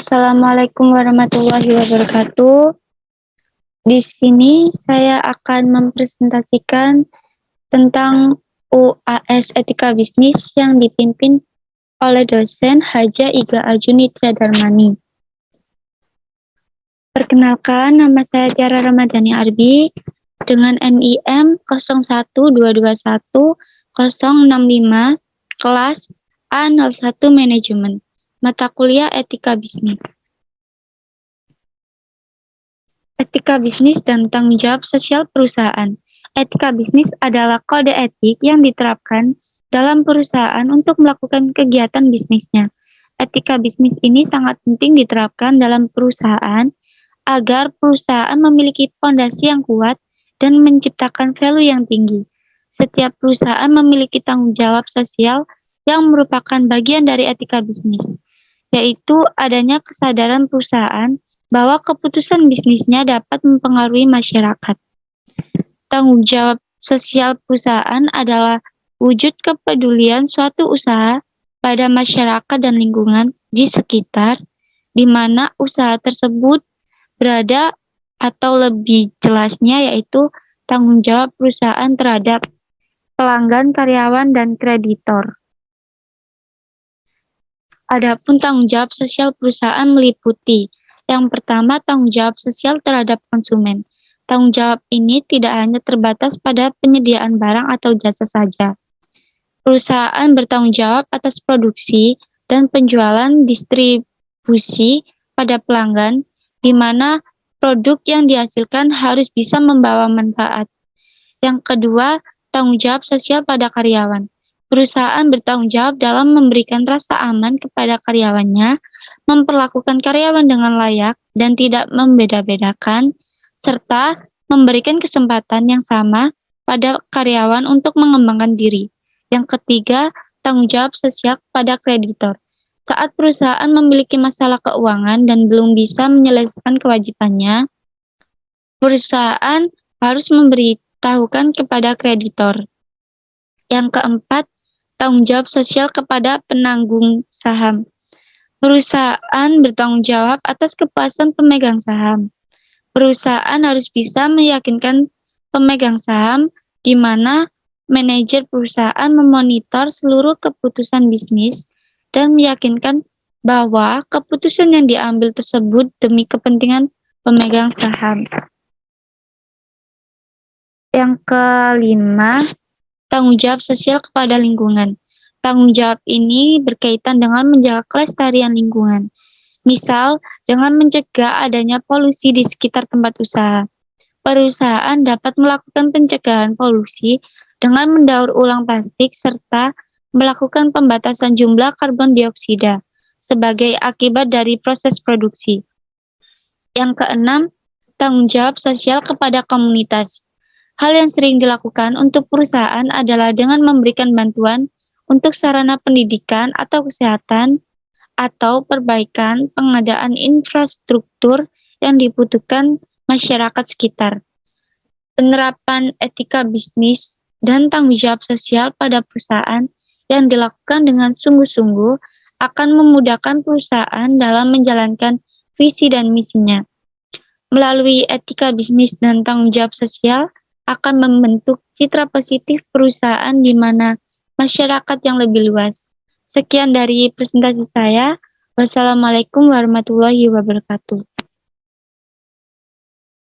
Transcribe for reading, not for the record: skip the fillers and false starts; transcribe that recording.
Assalamualaikum warahmatullahi wabarakatuh. Di sini saya akan mempresentasikan tentang UAS Etika Bisnis yang dipimpin oleh dosen Haja Iga Ajunitra Darmani. Perkenalkan, nama saya Tiara Ramadhani Arbi dengan NIM 01221 kelas A01 Manajemen, mata kuliah Etika Bisnis. Etika bisnis dan tanggung jawab sosial perusahaan. Etika bisnis adalah kode etik yang diterapkan dalam perusahaan untuk melakukan kegiatan bisnisnya. Etika bisnis ini sangat penting diterapkan dalam perusahaan agar perusahaan memiliki fondasi yang kuat dan menciptakan value yang tinggi. Setiap perusahaan memiliki tanggung jawab sosial yang merupakan bagian dari etika bisnis, yaitu adanya kesadaran perusahaan bahwa keputusan bisnisnya dapat mempengaruhi masyarakat. Tanggung jawab sosial perusahaan adalah wujud kepedulian suatu usaha pada masyarakat dan lingkungan di sekitar, di mana usaha tersebut berada, atau lebih jelasnya yaitu tanggung jawab perusahaan terhadap pelanggan, karyawan, dan kreditor. Adapun tanggung jawab sosial perusahaan meliputi yang pertama, tanggung jawab sosial terhadap konsumen. Tanggung jawab ini tidak hanya terbatas pada penyediaan barang atau jasa saja. Perusahaan bertanggung jawab atas produksi dan penjualan distribusi pada pelanggan, di mana produk yang dihasilkan harus bisa membawa manfaat. Yang kedua, tanggung jawab sosial pada karyawan. Perusahaan bertanggung jawab dalam memberikan rasa aman kepada karyawannya, memperlakukan karyawan dengan layak dan tidak membeda-bedakan, serta memberikan kesempatan yang sama pada karyawan untuk mengembangkan diri. Yang ketiga, tanggung jawab sosial pada kreditor. Saat perusahaan memiliki masalah keuangan dan belum bisa menyelesaikan kewajibannya, perusahaan harus memberitahukan kepada kreditor. Yang keempat, tanggung jawab sosial kepada penanggung saham. Perusahaan bertanggung jawab atas kepuasan pemegang saham. Perusahaan harus bisa meyakinkan pemegang saham di mana manajer perusahaan memonitor seluruh keputusan bisnis dan meyakinkan bahwa keputusan yang diambil tersebut demi kepentingan pemegang saham. Yang kelima, tanggung jawab sosial kepada lingkungan. Tanggung jawab ini berkaitan dengan menjaga kelestarian lingkungan. Misal, dengan mencegah adanya polusi di sekitar tempat usaha. Perusahaan dapat melakukan pencegahan polusi dengan mendaur ulang plastik serta melakukan pembatasan jumlah karbon dioksida sebagai akibat dari proses produksi. Yang keenam, tanggung jawab sosial kepada komunitas. Hal yang sering dilakukan untuk perusahaan adalah dengan memberikan bantuan untuk sarana pendidikan atau kesehatan, atau perbaikan pengadaan infrastruktur yang dibutuhkan masyarakat sekitar. Penerapan etika bisnis dan tanggung jawab sosial pada perusahaan yang dilakukan dengan sungguh-sungguh akan memudahkan perusahaan dalam menjalankan visi dan misinya. Melalui etika bisnis dan tanggung jawab sosial akan membentuk citra positif perusahaan di mana masyarakat yang lebih luas. Sekian dari presentasi saya. Wassalamualaikum warahmatullahi wabarakatuh.